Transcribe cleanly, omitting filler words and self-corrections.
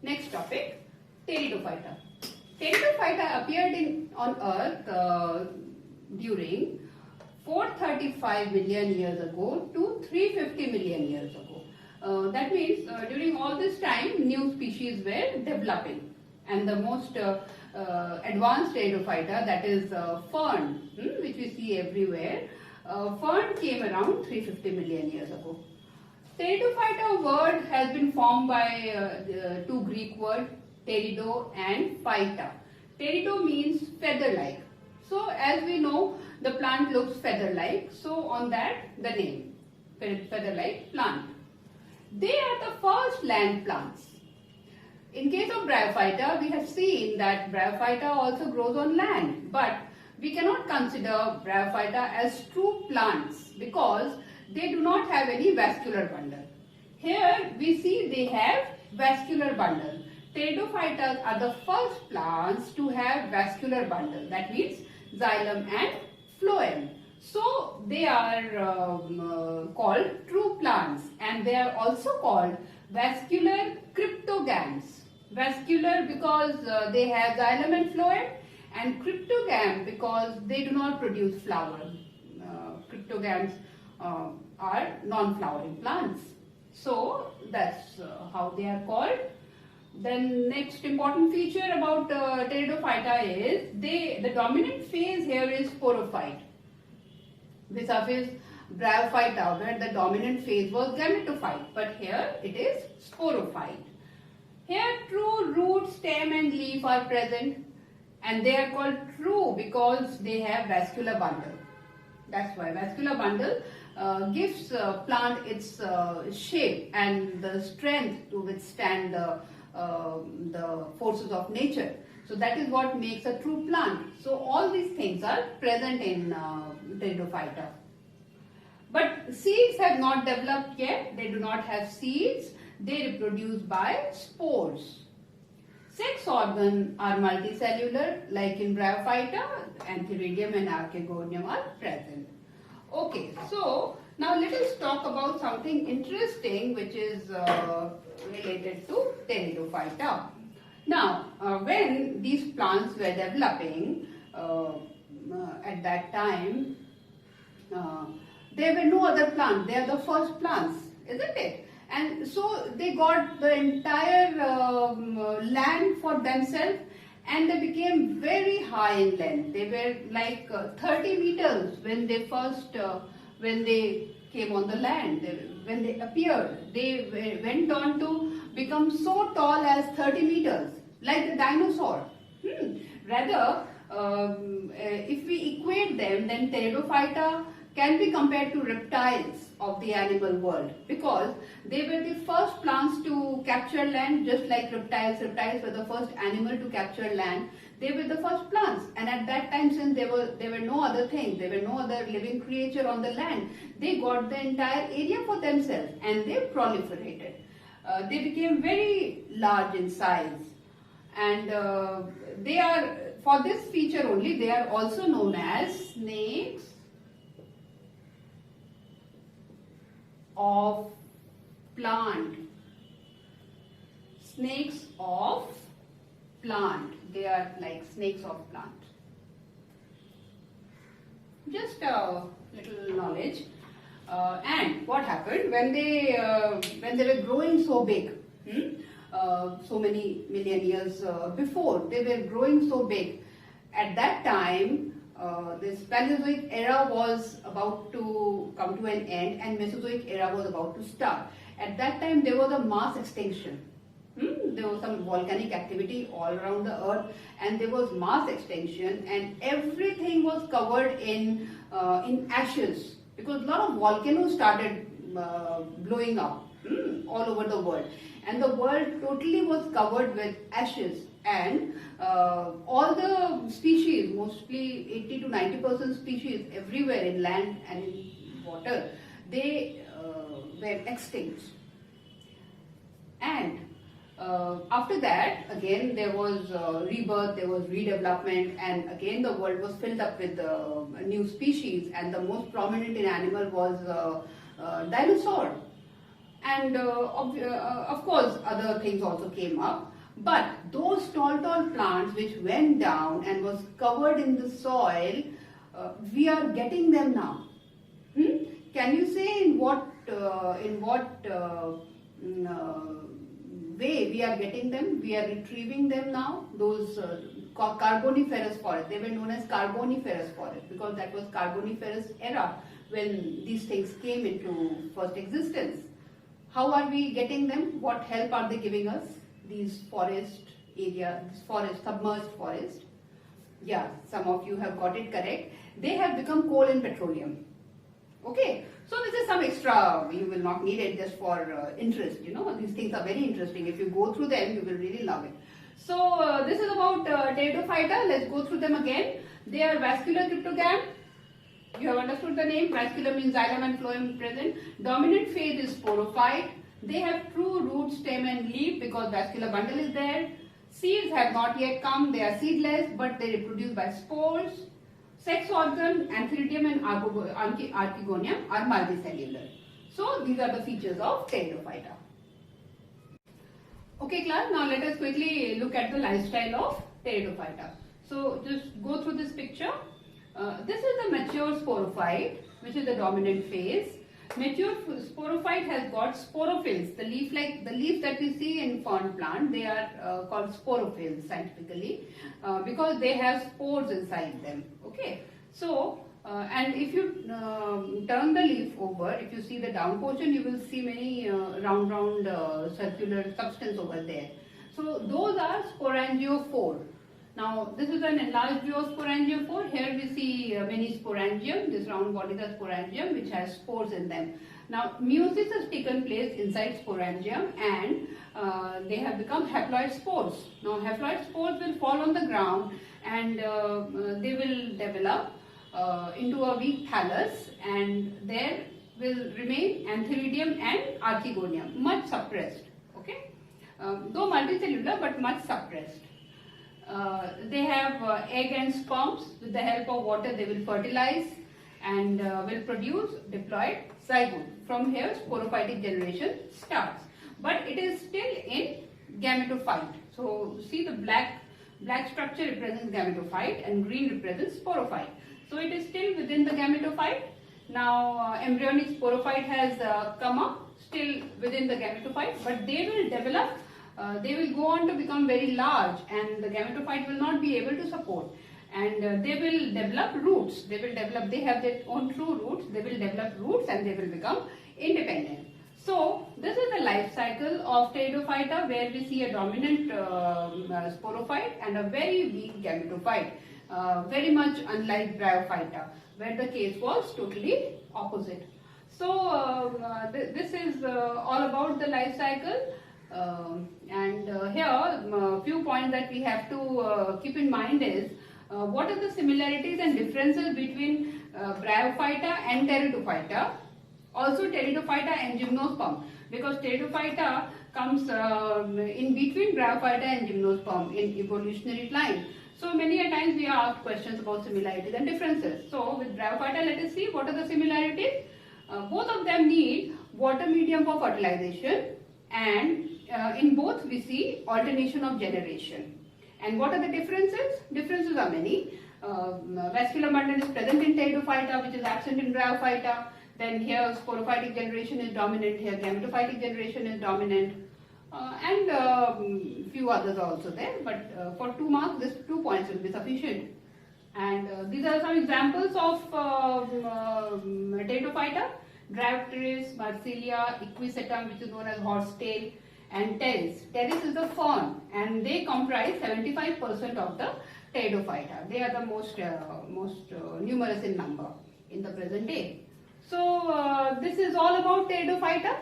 Next topic, Pteridophyta. Pteridophyta appeared on Earth during 435 million years ago to 350 million years ago. That means during all this time, new species were developing, and the most advanced Pteridophyta, that is fern, which we see everywhere. Fern came around 350 million years ago. Pteridophyta word has been formed by two Greek words, pterido and phyta. Pterido means feather-like. So as we know, the plant looks feather-like. So on that, the name, feather-like plant. They are the first land plants. In case of Bryophyta, we have seen that Bryophyta also grows on land. But we cannot consider Bryophyta as true plants because they do not have any vascular bundle. Here we see they have vascular bundle. Pteridophyta are the first plants to have vascular bundle. That means xylem and phloem. So they are called true plants, and they are also called vascular cryptogams. Vascular because they have xylem and phloem, and cryptogam because they do not produce flower. Cryptogams are non-flowering plants. So that's how they are called. Then next important feature about Pteridophyta is the dominant phase here is sporophyte. Vis-a-vis Bryophyta, where the dominant phase was gametophyte, but here it is sporophyte. Here true root, stem and leaf are present, and they are called true because they have vascular bundle. That's why vascular bundle gives plant its shape and the strength to withstand the forces of nature. So that is what makes a true plant. So all these things are present in Pteridophyta. But seeds have not developed yet. They do not have seeds. They reproduce by spores. Sex organs are multicellular, like in Bryophyta, Antheridium and Archegonium are present. Okay, so now let us talk about something interesting which is related to Pteridophyta. Now, when these plants were developing at that time, there were no other plants. They are the first plants, isn't it? And so they got the entire land for themselves, and they became very high in length. They were like 30 meters when they first, when they came on the land. When they appeared, they went on to become so tall as 30 meters, like the dinosaur. Rather, if we equate them, then Pteridophyta can be compared to reptiles of the animal world, because they were the first plants to capture land, just like reptiles. Reptiles were the first animal to capture land. They were the first plants, and at that time, since there were no other thing, there were no other living creature on the land, they got the entire area for themselves and they proliferated. They became very large in size, and they are, for this feature only, they are also known as snakes of plant. Snakes of plant. They are like snakes of plant. Just a little knowledge. And what happened when they were growing so big? So many million years before, they were growing so big. At that time, this Paleozoic era was about to come to an end, and Mesozoic era was about to start. At that time, there was a mass extinction. There was some volcanic activity all around the earth, and there was mass extinction, and everything was covered in ashes, because a lot of volcanoes started blowing up all over the world, and the world totally was covered with ashes. And all the species, mostly 80 to 90% species everywhere in land and in water, they were extinct. And after that, again there was rebirth, there was redevelopment, and again the world was filled up with new species, and the most prominent in animal was dinosaur. And of course other things also came up. But those tall plants which went down and was covered in the soil, we are getting them now. Can you say in what way we are getting them? We are retrieving them now. Those Carboniferous forest, they were known as Carboniferous forest because that was Carboniferous era when these things came into first existence. How are we getting them? What help are they giving us? These forest area, this forest, submerged forest. Yeah, some of you have got it correct. They have become coal and petroleum. Okay, so this is some extra, you will not need it just for interest, these things are very interesting. If you go through them, you will really love it. So this is about Pteridophyta. Let's go through them again. They are vascular cryptogam. You have understood the name. Vascular means xylem and phloem present. Dominant phase is sporophyte. They have true root, stem and leaf because vascular bundle is there. Seeds have not yet come. They are seedless but they reproduce by spores. Sex organ, Antheridium and Archegonium are multicellular. So these are the features of Pteridophyta. Okay class, now let us quickly look at the lifestyle of Pteridophyta. So just go through this picture. This is the mature sporophyte, which is the dominant phase. Mature sporophyte has got sporophylls. The leaf that we see in fern plant, they are called sporophylls scientifically because they have spores inside them. Okay, so and if you turn the leaf over, if you see the down portion, you will see many round circular substance over there. So those are sporangiophore. Now this is an enlarged view of sporangiophore. Here we see many sporangium. This round body is a sporangium which has spores in them. Now meiosis has taken place inside sporangium and they have become haploid spores. Now haploid spores will fall on the ground and they will develop into a weak thallus and there will remain Antheridium and Archegonium, much suppressed. Okay, though multicellular but much suppressed. They have egg and sperms. With the help of water they will fertilize and will produce diploid zygote. From here sporophytic generation starts, but it is still in gametophyte. So see the black structure represents gametophyte and green represents sporophyte. So it is still within the gametophyte. Now embryonic sporophyte has come up still within the gametophyte, but they will develop. They will go on to become very large and the gametophyte will not be able to support and they will develop roots. They have their own true roots. They will develop roots and they will become independent. So this is the life cycle of Pteridophyta where we see a dominant sporophyte and a very weak gametophyte. Very much unlike Bryophyta where the case was totally opposite. So this is all about the life cycle. Here a few points that we have to keep in mind is what are the similarities and differences between Bryophyta and Pteridophyta, also Pteridophyta and Gymnosperm, because Pteridophyta comes in between Bryophyta and Gymnosperm in evolutionary line. So many a times we are asked questions about similarities and differences. So with Bryophyta, let us see what are the similarities. Both of them need water medium for fertilization and in both we see alternation of generation. And what are the differences? Differences are many. Vascular bundle is present in Pteridophyta which is absent in Bryophyta. Then here sporophytic generation is dominant, here gametophytic generation is dominant. And few others are also there, but for 2 marks, these 2 points will be sufficient. And these are some examples of Pteridophyta: Dryopteris, Marsilia, Equisetum, which is known as horsetail, and Pteris. Pteris is the fern, and they comprise 75% of the Pteridophyta. They are the most numerous in number in the present day. So this is all about Pteridophyta.